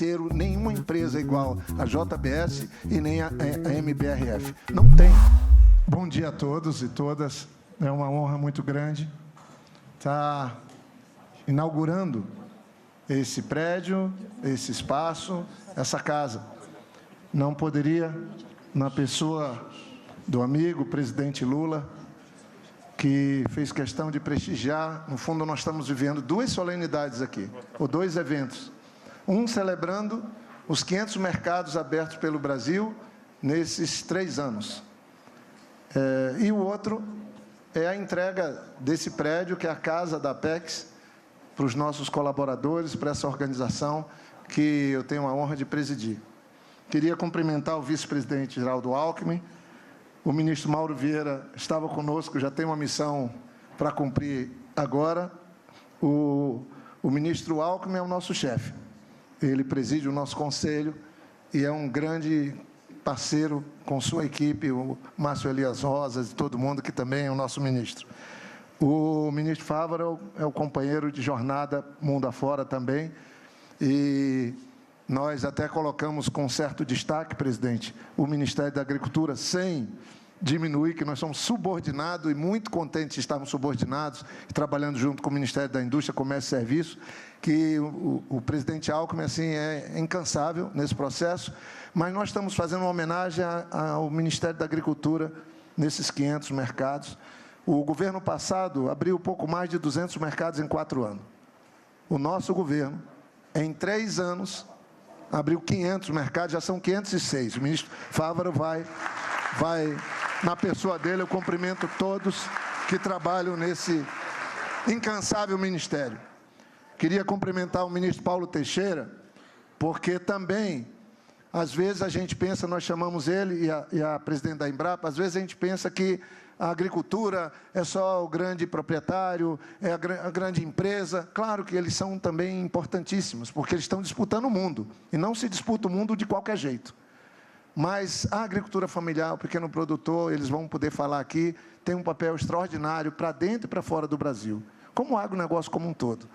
inteiro, nenhuma empresa igual a JBS e nem a MBRF. Não tem. Bom dia a todos e todas. É uma honra muito grande estar inaugurando esse prédio, esse espaço, essa casa. Não poderia, na pessoa do amigo, presidente Lula, que fez questão de prestigiar. No fundo, nós estamos vivendo duas solenidades aqui, ou dois eventos. Um celebrando os 500 mercados abertos pelo Brasil nesses 3 anos. E o outro é a entrega desse prédio, que é a casa da Apex, para os nossos colaboradores, para essa organização que eu tenho a honra de presidir. Queria cumprimentar o vice-presidente Geraldo Alckmin. O ministro Mauro Vieira estava conosco, já tem uma missão para cumprir agora. O ministro Alckmin é o nosso chefe. Ele preside o nosso conselho e é um grande parceiro com sua equipe, o Márcio Elias Rosas e todo mundo, que também é o nosso ministro. O ministro Fávaro é o companheiro de jornada mundo afora também. E nós até colocamos com certo destaque, presidente, o Ministério da Agricultura, sem diminuir, que nós somos subordinados e muito contentes de estarmos subordinados, trabalhando junto com o Ministério da Indústria, Comércio e Serviços, que o presidente Alckmin assim, é incansável nesse processo, mas nós estamos fazendo uma homenagem ao Ministério da Agricultura nesses 500 mercados. O governo passado abriu pouco mais de 200 mercados em 4 anos. O nosso governo, em 3 anos, abriu 500 mercados, já são 506. O ministro Fávaro vai, na pessoa dele, eu cumprimento todos que trabalham nesse incansável ministério. Queria cumprimentar o ministro Paulo Teixeira, porque também, às vezes a gente pensa, nós chamamos ele e a presidente da Embrapa, às vezes a gente pensa que a agricultura é só o grande proprietário, é a grande empresa. Claro que eles são também importantíssimos, porque eles estão disputando o mundo, e não se disputa o mundo de qualquer jeito. Mas a agricultura familiar, o pequeno produtor, eles vão poder falar aqui, tem um papel extraordinário para dentro e para fora do Brasil, como o agronegócio como um todo.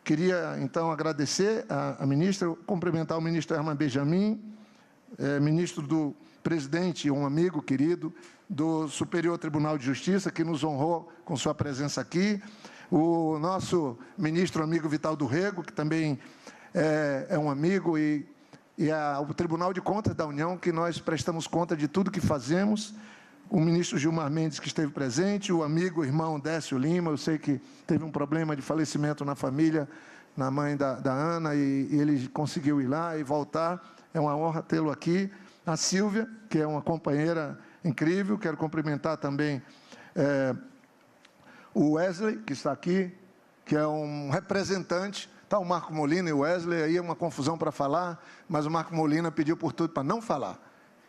Queria, então, agradecer a ministra, cumprimentar o ministro Herman Benjamin, ministro do presidente, um amigo querido, do Superior Tribunal de Justiça, que nos honrou com sua presença aqui, o nosso ministro amigo Vital do Rego, que também é um amigo, e o Tribunal de Contas da União, que nós prestamos conta de tudo que fazemos, o ministro Gilmar Mendes, que esteve presente, o amigo, o irmão Décio Lima, eu sei que teve um problema de falecimento na família, na mãe da Ana, e ele conseguiu ir lá e voltar, é uma honra tê-lo aqui. A Silvia, que é uma companheira incrível, quero cumprimentar também o Wesley, que está aqui, que é um representante. Está o Marco Molina e o Wesley, aí é uma confusão para falar, mas o Marco Molina pediu por tudo para não falar.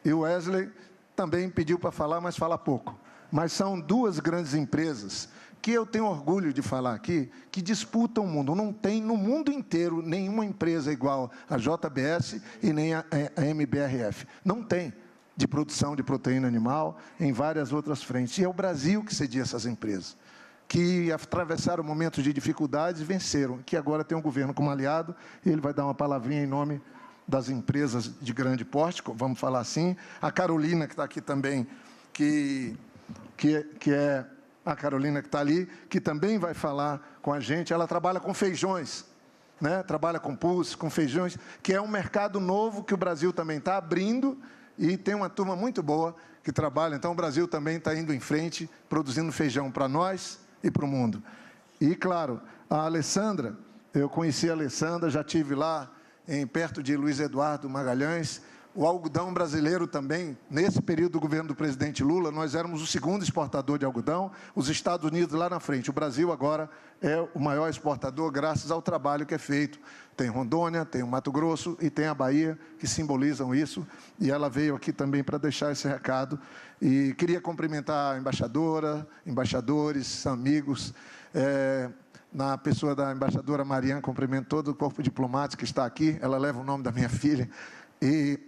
E o Wesley também pediu para falar, mas fala pouco. Mas são 2 grandes empresas que eu tenho orgulho de falar aqui, que disputam o mundo. Não tem no mundo inteiro nenhuma empresa igual a JBS e nem a MBRF. Não tem, de produção de proteína animal, em várias outras frentes. E é o Brasil que cedia essas empresas, que atravessaram momentos de dificuldades e venceram, que agora tem um governo como aliado, e ele vai dar uma palavrinha em nome das empresas de grande porte, vamos falar assim. A Carolina, que está aqui também, que é a Carolina que está ali, que também vai falar com a gente. Ela trabalha com feijões, né? Trabalha com pulse, com feijões, que é um mercado novo que o Brasil também está abrindo, e tem uma turma muito boa que trabalha. Então, o Brasil também está indo em frente, produzindo feijão para nós e para o mundo. E, claro, a Alessandra, eu conheci a Alessandra, já estive lá perto de Luiz Eduardo Magalhães. O algodão brasileiro também, nesse período do governo do presidente Lula, nós éramos o 2º exportador de algodão, os Estados Unidos lá na frente. O Brasil agora é o maior exportador, graças ao trabalho que é feito. Tem Rondônia, tem o Mato Grosso e tem a Bahia, que simbolizam isso, e ela veio aqui também para deixar esse recado. E queria cumprimentar a embaixadora, embaixadores, amigos, na pessoa da embaixadora Mariana, cumprimento todo o corpo diplomático que está aqui, ela leva o nome da minha filha, e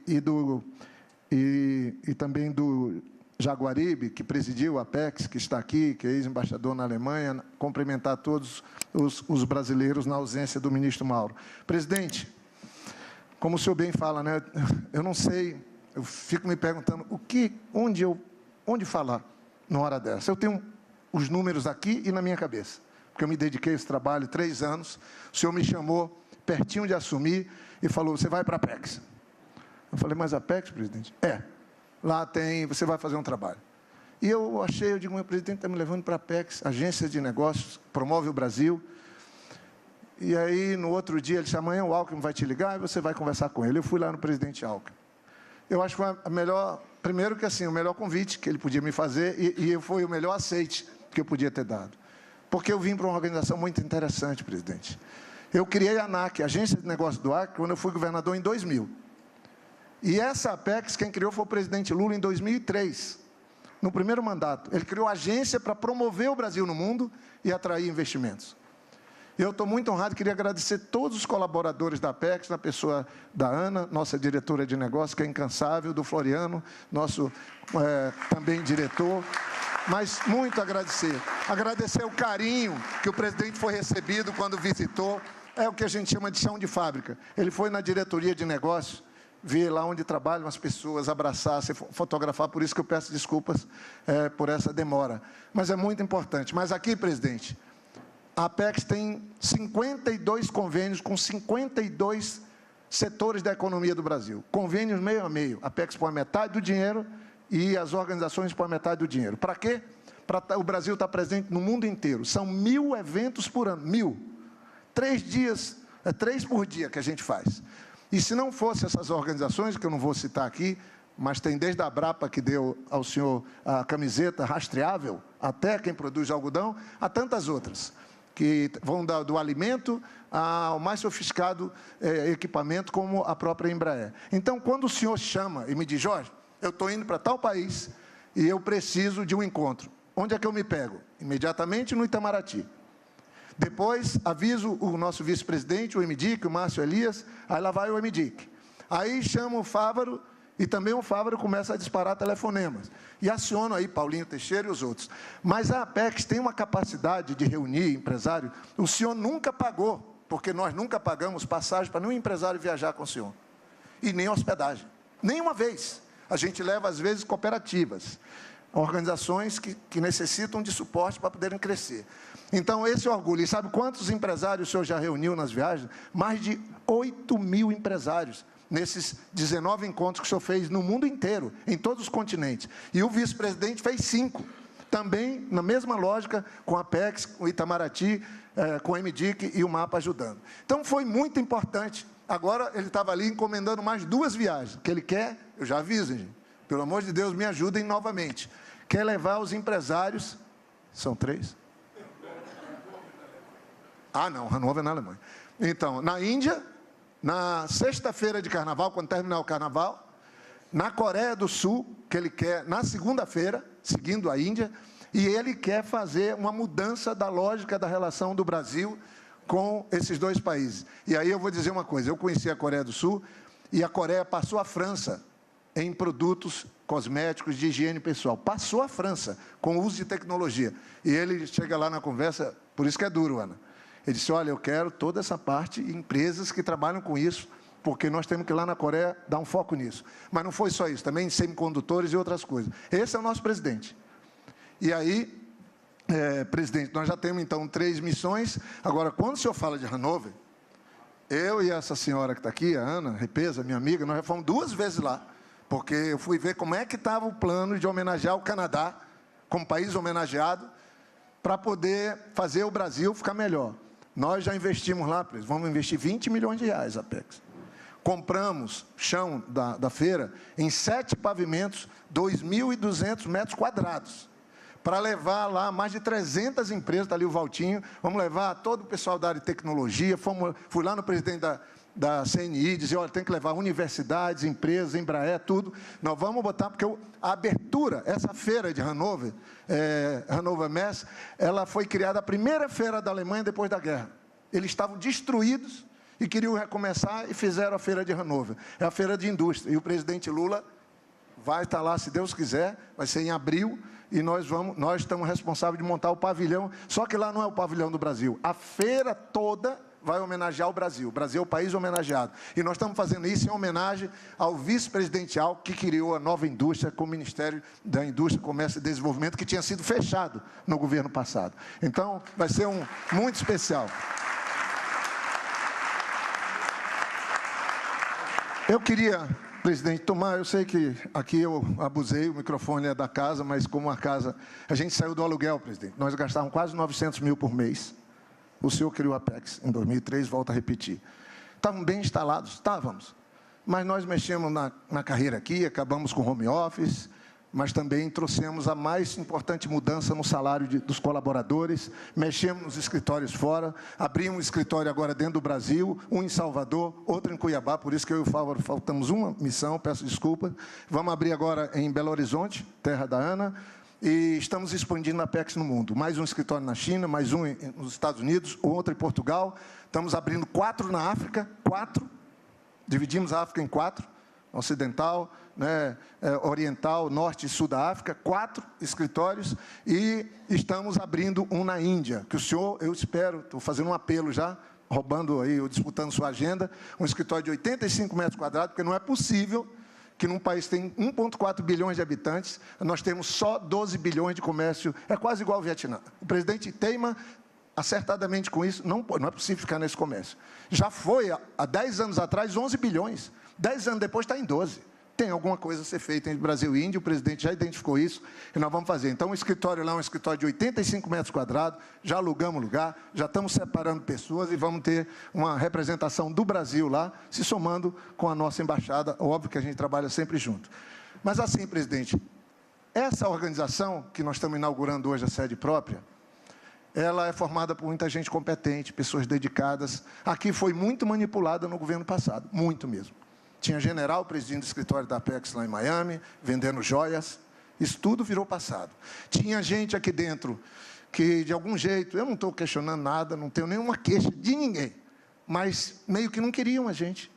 também do Jaguaribe, que presidiu a Apex, que está aqui, que é ex-embaixador na Alemanha, cumprimentar todos os brasileiros na ausência do ministro Mauro. Presidente, como o senhor bem fala, né, eu não sei, eu fico me perguntando onde falar numa hora dessa. Eu tenho os números aqui e na minha cabeça, porque eu me dediquei a esse trabalho 3 anos, o senhor me chamou pertinho de assumir e falou, você vai para a Apex. Eu falei, mas a Apex, presidente? Lá tem, você vai fazer um trabalho. E eu achei, eu digo, meu presidente está me levando para a Apex, agência de negócios, promove o Brasil. E aí, no outro dia, ele disse, amanhã o Alckmin vai te ligar e você vai conversar com ele. Eu fui lá no presidente Alckmin. Eu acho que foi a melhor, primeiro que assim, o melhor convite que ele podia me fazer e foi o melhor aceite que eu podia ter dado. Porque eu vim para uma organização muito interessante, presidente. Eu criei a ANAC, Agência de Negócios do Acre, quando eu fui governador em 2000. E essa Apex, quem criou foi o presidente Lula em 2003, no primeiro mandato. Ele criou a agência para promover o Brasil no mundo e atrair investimentos. Eu estou muito honrado, queria agradecer todos os colaboradores da Apex, na pessoa da Ana, nossa diretora de negócios, que é incansável, do Floriano, nosso também diretor. Mas muito agradecer. Agradecer o carinho que o presidente foi recebido quando visitou. É o que a gente chama de chão de fábrica. Ele foi na diretoria de negócios, ver lá onde trabalham as pessoas, abraçar, se fotografar, por isso que eu peço desculpas por essa demora. Mas é muito importante. Mas aqui, presidente, a Apex tem 52 convênios com 52 setores da economia do Brasil. Convênios meio a meio. A Apex põe metade do dinheiro e as organizações põem metade do dinheiro. Para quê? Para o Brasil estar presente no mundo inteiro. São 1000 eventos por ano. 1000. 3 dias, 3 por dia que a gente faz. E se não fosse essas organizações, que eu não vou citar aqui, mas tem desde a Abrapa, que deu ao senhor a camiseta rastreável, até quem produz algodão, há tantas outras, que vão do alimento ao mais sofisticado equipamento, como a própria Embraer. Então, quando o senhor chama e me diz, Jorge, eu estou indo para tal país e eu preciso de um encontro, onde é que eu me pego? Imediatamente no Itamaraty. Depois, aviso o nosso vice-presidente, o MDIC, o Márcio Elias, aí lá vai o MDIC. Aí chamo o Fávaro, e também o Fávaro começa a disparar telefonemas. E aciono aí Paulinho Teixeira e os outros. Mas a Apex tem uma capacidade de reunir empresário. O senhor nunca pagou, porque nós nunca pagamos passagem para nenhum empresário viajar com o senhor. E nem hospedagem. Nenhuma vez. A gente leva, às vezes, cooperativas, organizações que necessitam de suporte para poderem crescer. Então, esse orgulho. E sabe quantos empresários o senhor já reuniu nas viagens? Mais de 8.000 empresários, nesses 19 encontros que o senhor fez no mundo inteiro, em todos os continentes. E o vice-presidente fez 5. Também, na mesma lógica, com a Apex, com o Itamaraty, com o MDIC e o MAPA ajudando. Então, foi muito importante. Agora, ele estava ali encomendando mais 2 viagens. O que ele quer, eu já aviso, gente. Pelo amor de Deus, me ajudem novamente. Quer levar os empresários... São 3? Ah, não, Hannover é na Alemanha. Então, na Índia, na sexta-feira de carnaval, quando terminar o carnaval, na Coreia do Sul, que ele quer na segunda-feira, seguindo a Índia, e ele quer fazer uma mudança da lógica da relação do Brasil com esses 2 países. E aí eu vou dizer uma coisa, eu conheci a Coreia do Sul, e a Coreia passou a França em produtos cosméticos de higiene pessoal. Passou a França, com o uso de tecnologia. E ele chega lá na conversa, por isso que é duro, Ana. Ele disse, olha, eu quero toda essa parte, empresas que trabalham com isso, porque nós temos que ir lá na Coreia dar um foco nisso. Mas não foi só isso, também semicondutores e outras coisas. Esse é o nosso presidente. E aí, presidente, nós já temos, então, 3 missões. Agora, quando o senhor fala de Hannover, eu e essa senhora que está aqui, a Ana Repesa, minha amiga, nós já fomos 2 vezes lá, porque eu fui ver como é que estava o plano de homenagear o Canadá, como país homenageado, para poder fazer o Brasil ficar melhor. Nós já investimos lá, presidente, vamos investir 20 milhões de reais, Apex. Compramos chão da feira em 7 pavimentos, 2.200 metros quadrados, para levar lá mais de 300 empresas, está ali o Valtinho, vamos levar todo o pessoal da área de tecnologia, fui lá no presidente da CNI, dizer, olha, tem que levar universidades, empresas, Embraer, tudo. Nós vamos botar, porque a abertura, essa feira de Hannover, Hannover Messe, ela foi criada a primeira feira da Alemanha depois da guerra. Eles estavam destruídos e queriam recomeçar e fizeram a feira de Hannover. É a feira de indústria. E o presidente Lula vai estar lá, se Deus quiser, vai ser em abril, e nós estamos responsáveis de montar o pavilhão, só que lá não é o pavilhão do Brasil, a feira toda vai homenagear o Brasil. O Brasil é o país homenageado. E nós estamos fazendo isso em homenagem ao vice-presidente Alckmin, que criou a nova indústria com o Ministério da Indústria, Comércio e Desenvolvimento, que tinha sido fechado no governo passado. Então, vai ser muito especial. Eu queria, presidente, eu sei que aqui eu abusei, o microfone é da casa, mas como a casa, a gente saiu do aluguel, presidente, nós gastávamos quase 900 mil por mês. O senhor criou a Apex em 2003, volto a repetir. Estavam bem instalados? Estávamos. Mas nós mexemos na carreira aqui, acabamos com home office, mas também trouxemos a mais importante mudança no salário dos colaboradores, mexemos nos escritórios fora, abrimos um escritório agora dentro do Brasil, um em Salvador, outro em Cuiabá, por isso que eu e o Fávaro faltamos uma missão, peço desculpa. Vamos abrir agora em Belo Horizonte, terra da Ana, e estamos expandindo a Apex no mundo. Mais um escritório na China, mais um nos Estados Unidos, outro em Portugal. Estamos abrindo 4 na África, 4. Dividimos a África em 4. Ocidental, né, Oriental, Norte e Sul da África. 4 escritórios. E estamos abrindo um na Índia, que o senhor, eu espero, estou fazendo um apelo já, roubando aí, ou disputando sua agenda, um escritório de 85 metros quadrados, porque não é possível que num país que tem 1,4 bilhões de habitantes, nós temos só 12 bilhões de comércio, é quase igual ao Vietnã. O presidente teima acertadamente com isso, não é possível ficar nesse comércio. Já foi, há 10 anos atrás, 11 bilhões. 10 anos depois está em 12. Tem alguma coisa a ser feita entre Brasil e Índia, o presidente já identificou isso, e nós vamos fazer. Então, o escritório lá é um escritório de 85 metros quadrados, já alugamos lugar, já estamos separando pessoas e vamos ter uma representação do Brasil lá, se somando com a nossa embaixada. Óbvio que a gente trabalha sempre junto. Mas assim, presidente, essa organização que nós estamos inaugurando hoje, a sede própria, ela é formada por muita gente competente, pessoas dedicadas. Aqui foi muito manipulada no governo passado, muito mesmo. Tinha general presidindo o escritório da Apex lá em Miami, vendendo joias. Isso tudo virou passado. Tinha gente aqui dentro que, de algum jeito, eu não estou questionando nada, não tenho nenhuma queixa de ninguém, mas meio que não queriam a gente.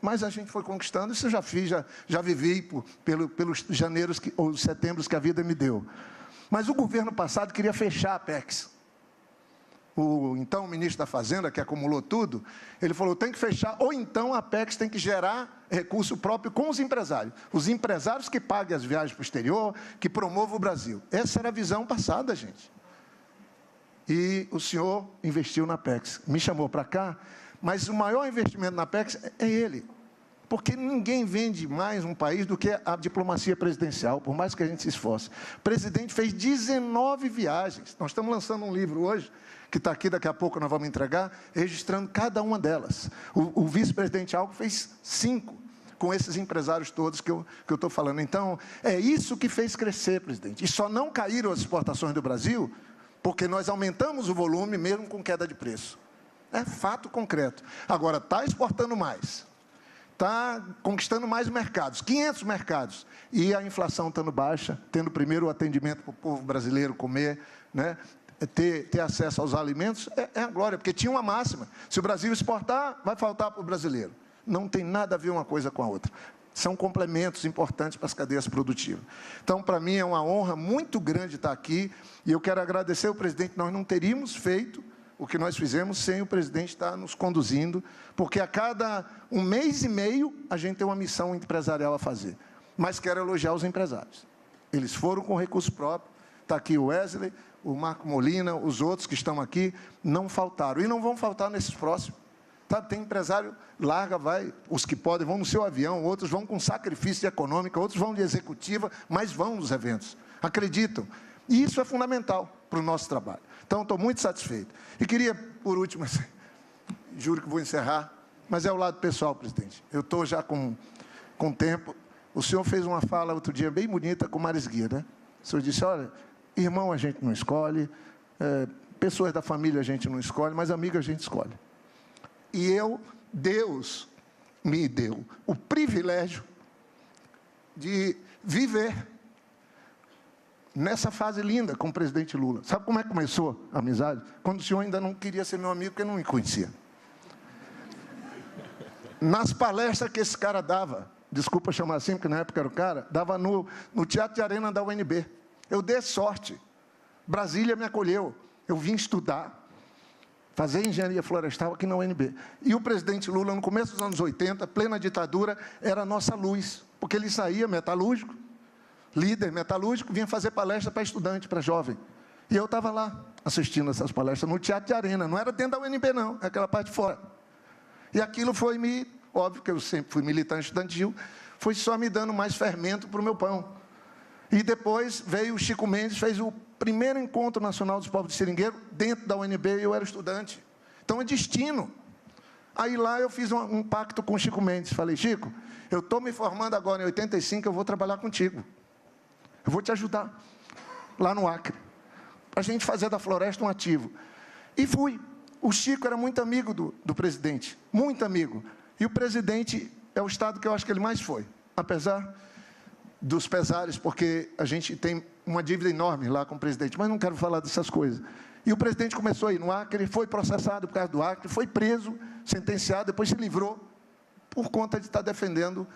Mas a gente foi conquistando, isso eu já fiz, já vivi pelos janeiros ou setembros que a vida me deu. Mas o governo passado queria fechar a Apex. O então ministro da Fazenda, que acumulou tudo, ele falou, tem que fechar, ou então a Apex tem que gerar recurso próprio com os empresários que paguem as viagens para o exterior, que promovam o Brasil. Essa era a visão passada, gente. E o senhor investiu na Apex, me chamou para cá, mas o maior investimento na Apex é ele. Porque ninguém vende mais um país do que a diplomacia presidencial, por mais que a gente se esforce. O presidente fez 19 viagens. Nós estamos lançando um livro hoje, que está aqui, daqui a pouco nós vamos entregar, registrando cada uma delas. O vice-presidente Alckmin fez 5, com esses empresários todos que eu estou falando. Então, é isso que fez crescer, presidente. E só não caíram as exportações do Brasil, porque nós aumentamos o volume, mesmo com queda de preço. É fato concreto. Agora, está exportando mais. Está conquistando mais mercados, 500 mercados, e a inflação estando baixa, tendo primeiro o atendimento para o povo brasileiro comer, né? Ter acesso aos alimentos, é a glória, porque tinha uma máxima, se o Brasil exportar, vai faltar para o brasileiro. Não tem nada a ver uma coisa com a outra. São complementos importantes para as cadeias produtivas. Então, para mim, é uma honra muito grande estar aqui, e eu quero agradecer ao presidente, nós não teríamos feito o que nós fizemos sem o presidente estar nos conduzindo, porque a cada 1 mês e meio a gente tem uma missão empresarial a fazer. Mas quero elogiar os empresários. Eles foram com recurso próprio, está aqui o Wesley, o Marco Molina, os outros que estão aqui, não faltaram. E não vão faltar nesses próximos. Tá? Tem empresário, larga, vai, os que podem vão no seu avião, outros vão com sacrifício econômico, outros vão de executiva, mas vão nos eventos. Acreditam. E isso é fundamental para o nosso trabalho. Então, estou muito satisfeito. E queria, por último, juro que vou encerrar, mas é o lado pessoal, presidente. Eu estou já com tempo. O senhor fez uma fala outro dia bem bonita com o Maris Guia, né? O senhor disse, olha, irmão a gente não escolhe, pessoas da família a gente não escolhe, mas amigo a gente escolhe. E Deus me deu o privilégio de viver nessa fase linda com o presidente Lula. Sabe como é que começou a amizade? Quando o senhor ainda não queria ser meu amigo, porque não me conhecia. Nas palestras que esse cara dava, desculpa chamar assim, porque na época era o cara, dava no Teatro de Arena da UNB. Eu dei sorte. Brasília me acolheu. Eu vim estudar, fazer engenharia florestal aqui na UNB. E o presidente Lula, no começo dos anos 80, plena ditadura, era a nossa luz, porque ele saía metalúrgico, líder metalúrgico, vinha fazer palestra para estudante, para jovem. E eu estava lá, assistindo essas palestras no Teatro de Arena. Não era dentro da UNB, não, é aquela parte de fora. E aquilo foi óbvio que eu sempre fui militante estudantil, foi só me dando mais fermento para o meu pão. E depois veio o Chico Mendes, fez o primeiro encontro nacional dos povos de seringueiro dentro da UNB, e eu era estudante. Então é destino. Aí lá eu fiz um pacto com o Chico Mendes. Falei, Chico, eu estou me formando agora em 85, eu vou trabalhar contigo. Eu vou te ajudar lá no Acre, para a gente fazer da floresta um ativo. E fui. O Chico era muito amigo do presidente, muito amigo. E o presidente é o estado que eu acho que ele mais foi, apesar dos pesares, porque a gente tem uma dívida enorme lá com o presidente, mas não quero falar dessas coisas. E o presidente começou a ir no Acre, foi processado por causa do Acre, foi preso, sentenciado, depois se livrou, por conta de estar defendendo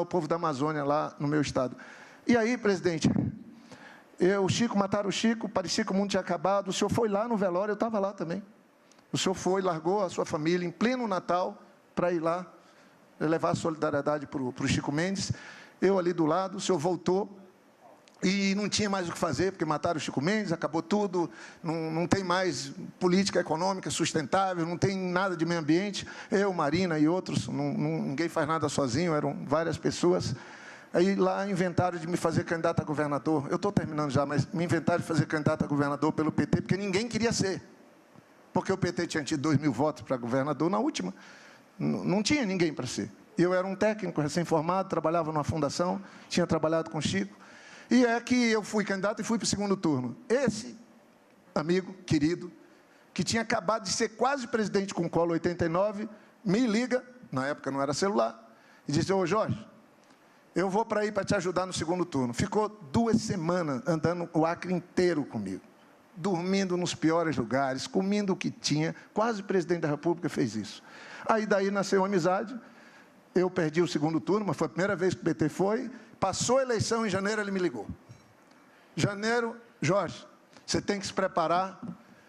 o povo da Amazônia lá no meu estado. E aí, presidente, o Chico, mataram o Chico, parecia que o mundo tinha acabado, o senhor foi lá no velório, eu estava lá também. O senhor foi, largou a sua família em pleno Natal para ir lá levar a solidariedade para o Chico Mendes. Eu ali do lado, o senhor voltou e não tinha mais o que fazer, porque mataram o Chico Mendes, acabou tudo, não tem mais política econômica sustentável, não tem nada de meio ambiente. Eu, Marina e outros, ninguém faz nada sozinho, eram várias pessoas. Aí lá inventaram de me fazer candidato a governador. Eu estou terminando já, mas me inventaram de fazer candidato a governador pelo PT, porque ninguém queria ser. Porque o PT tinha tido 2.000 votos para governador na última. Não tinha ninguém para ser. Eu era um técnico recém-formado, trabalhava numa fundação, tinha trabalhado com o Chico. E é que eu fui candidato e fui para o segundo turno. Esse amigo, querido, que tinha acabado de ser quase presidente com o Collor 89, me liga, na época não era celular, e disse, ô Jorge, eu vou para aí para te ajudar no segundo turno. Ficou 2 semanas andando o Acre inteiro comigo, dormindo nos piores lugares, comendo o que tinha, quase o presidente da República fez isso. Aí daí nasceu uma amizade, eu perdi o segundo turno, mas foi a primeira vez que o PT foi, passou a eleição, em janeiro ele me ligou. Janeiro, Jorge, você tem que se preparar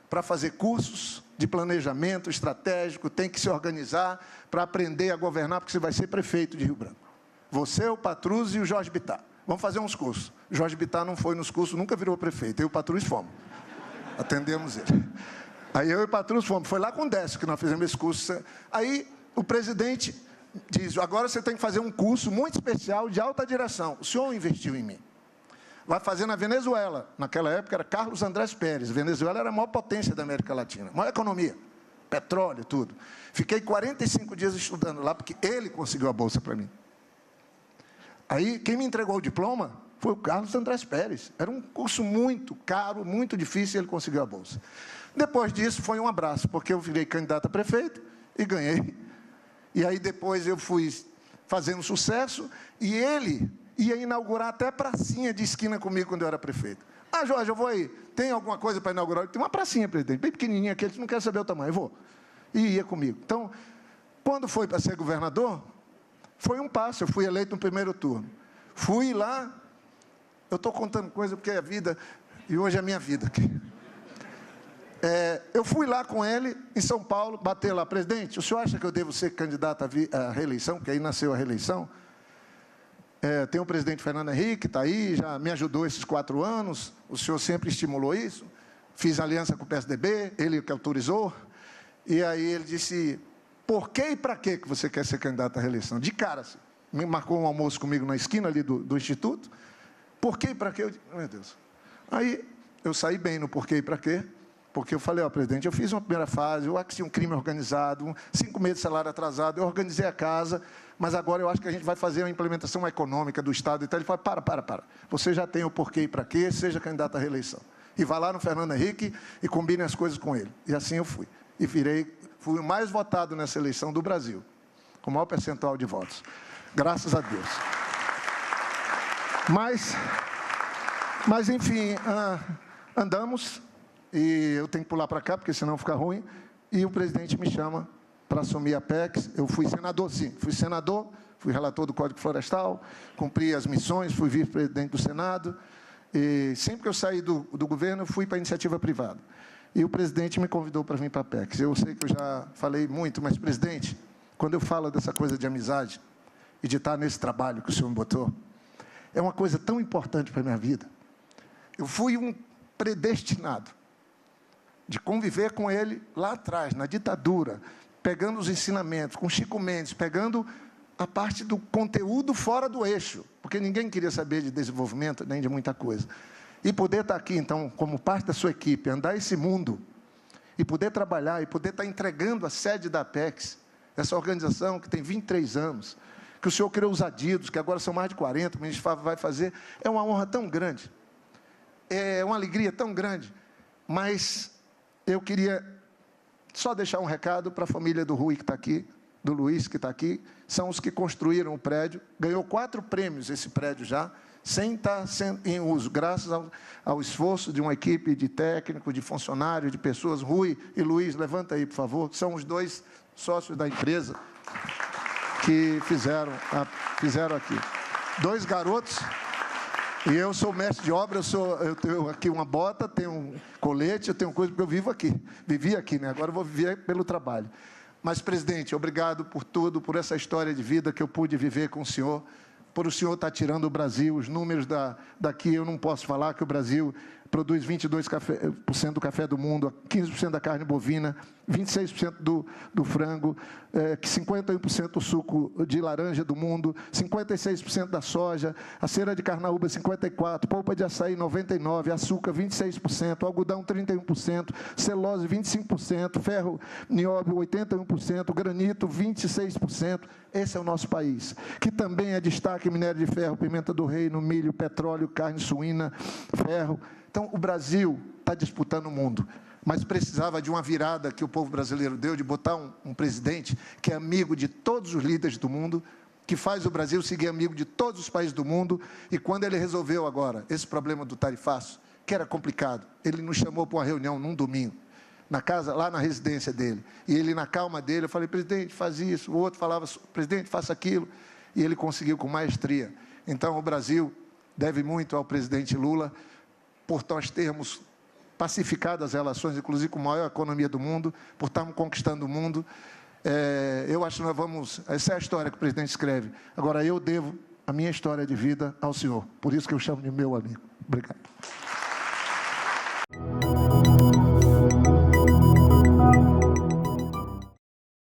para fazer cursos de planejamento estratégico, tem que se organizar para aprender a governar, porque você vai ser prefeito de Rio Branco. Você, o Patrus e o Jorge Bittar. Vamos fazer uns cursos. O Jorge Bittar não foi nos cursos, nunca virou prefeito. Eu e o Patrus fomos. Atendemos ele. Aí eu e o Patrus fomos. Foi lá com o Décio que nós fizemos esse curso. Aí o presidente diz, agora você tem que fazer um curso muito especial de alta direção. O senhor investiu em mim. Vai fazer na Venezuela. Naquela época era Carlos Andrés Pérez. A Venezuela era a maior potência da América Latina. Maior economia. Petróleo, tudo. Fiquei 45 dias estudando lá, porque ele conseguiu a bolsa para mim. Aí, quem me entregou o diploma foi o Carlos Andrés Pérez. Era um curso muito caro, muito difícil, e ele conseguiu a bolsa. Depois disso, foi um abraço, porque eu virei candidato a prefeito e ganhei. E aí, depois, eu fui fazendo sucesso, e ele ia inaugurar até pracinha de esquina comigo quando eu era prefeito. Ah, Jorge, eu vou aí. Tem alguma coisa para inaugurar? Tem uma pracinha, presidente, bem pequenininha, que a gente não quer saber o tamanho. Eu vou. E ia comigo. Então, quando foi para ser governador, foi um passo, eu fui eleito no primeiro turno. Fui lá, eu estou contando coisa porque é a vida, e hoje é a minha vida aqui. Eu fui lá com ele, em São Paulo, bater lá, presidente, o senhor acha que eu devo ser candidato à reeleição? Porque aí nasceu a reeleição. Tem o presidente Fernando Henrique, está aí, já me ajudou esses 4 anos, o senhor sempre estimulou isso. Fiz aliança com o PSDB, ele que autorizou. E aí ele disse, por que e para que você quer ser candidato à reeleição? De cara, assim, me marcou um almoço comigo na esquina ali do Instituto. Por que e para que? Eu disse, meu Deus. Aí eu saí bem no por que e para quê. Porque eu falei, ó, presidente, eu fiz uma primeira fase, eu tinha um crime organizado, 5 meses de salário atrasado, eu organizei a casa, mas agora eu acho que a gente vai fazer uma implementação econômica do Estado. Então ele falou, para. Você já tem o porquê e para quê, seja candidato à reeleição. E vá lá no Fernando Henrique e combine as coisas com ele. E assim eu fui. E fui o mais votado nessa eleição do Brasil, com o maior percentual de votos. Graças a Deus. Mas enfim, andamos, e eu tenho que pular para cá, porque senão fica ruim, e o presidente me chama para assumir a PEX. Eu fui senador, sim, fui relator do Código Florestal, cumpri as missões, fui vice-presidente do Senado, e sempre que eu saí do governo, eu fui para a iniciativa privada. E o presidente me convidou para vir para a PEX. Eu sei que eu já falei muito, mas, presidente, quando eu falo dessa coisa de amizade e de estar nesse trabalho que o senhor me botou, é uma coisa tão importante para a minha vida. Eu fui um predestinado de conviver com ele lá atrás, na ditadura, pegando os ensinamentos, com Chico Mendes, pegando a parte do conteúdo fora do eixo, porque ninguém queria saber de desenvolvimento, nem de muita coisa. E poder estar aqui, então, como parte da sua equipe, andar esse mundo, e poder trabalhar, e poder estar entregando a sede da Apex, essa organização que tem 23 anos, que o senhor criou os adidos, que agora são mais de 40, o ministro Fábio vai fazer, é uma honra tão grande, é uma alegria tão grande, mas eu queria só deixar um recado para a família do Rui que está aqui, do Luiz que está aqui, são os que construíram o prédio, ganhou 4 prêmios esse prédio já, sem estar em uso, graças ao esforço de uma equipe de técnicos, de funcionários, de pessoas. Rui e Luiz, levanta aí, por favor, que são os 2 sócios da empresa que fizeram aqui. 2 garotos, e eu sou mestre de obra, eu tenho aqui uma bota, tenho um colete, eu tenho coisa, porque eu vivi aqui, né? Agora eu vou viver pelo trabalho. Mas, presidente, obrigado por tudo, por essa história de vida que eu pude viver com o senhor, por o senhor estar tirando o Brasil, os números daqui, eu não posso falar que o Brasil produz 22% do café do mundo, 15% da carne bovina, 26% do frango, 51% do suco de laranja do mundo, 56% da soja, a cera de carnaúba 54%, polpa de açaí 99%, açúcar 26%, algodão 31%, celulose 25%, ferro nióbio 81%, granito 26%. Esse é o nosso país, que também é destaque em minério de ferro, pimenta do reino, milho, petróleo, carne suína, ferro. Então, o Brasil está disputando o mundo, mas precisava de uma virada que o povo brasileiro deu, de botar um presidente que é amigo de todos os líderes do mundo, que faz o Brasil seguir amigo de todos os países do mundo, e quando ele resolveu agora esse problema do tarifaço, que era complicado, ele nos chamou para uma reunião num domingo, na casa, lá na residência dele, e ele, na calma dele, eu falei, presidente, faz isso, o outro falava, presidente, faça aquilo, e ele conseguiu com maestria. Então, o Brasil deve muito ao presidente Lula, por nós termos pacificado as relações, inclusive com a maior economia do mundo, por estarmos conquistando o mundo. Eu acho que nós vamos... Essa é a história que o presidente escreve. Agora, eu devo a minha história de vida ao senhor. Por isso que eu chamo de meu amigo. Obrigado.